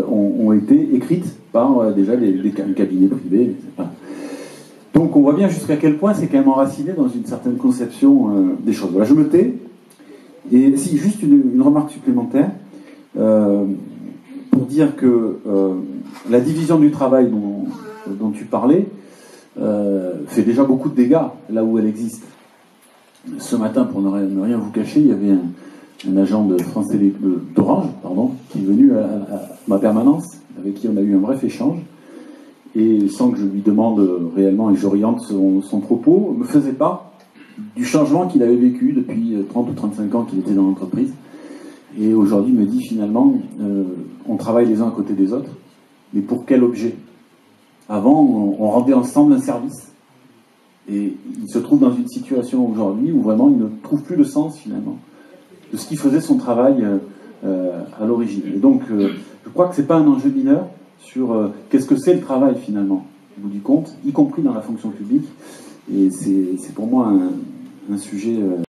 ont été écrites par déjà les cabinets privés. Donc on voit bien jusqu'à quel point c'est quand même enraciné dans une certaine conception des choses. Voilà, je me tais. Et si, juste une remarque supplémentaire, pour dire que la division du travail dont tu parlais fait déjà beaucoup de dégâts là où elle existe. Ce matin, pour ne rien vous cacher, il y avait un agent de d'Orange, qui est venu à ma permanence, avec qui on a eu un bref échange, et sans que je lui demande réellement et que j'oriente son propos, me faisait part du changement qu'il avait vécu depuis 30 ou 35 ans qu'il était dans l'entreprise. Et aujourd'hui, il me dit finalement, on travaille les uns à côté des autres, mais pour quel objet? Avant, on rendait ensemble un service. Et il se trouve dans une situation aujourd'hui où vraiment il ne trouve plus le sens finalement de ce qui faisait son travail à l'origine. Et donc, je crois que c'est pas un enjeu mineur sur qu'est-ce que c'est le travail finalement, au bout du compte, y compris dans la fonction publique. Et c'est pour moi un sujet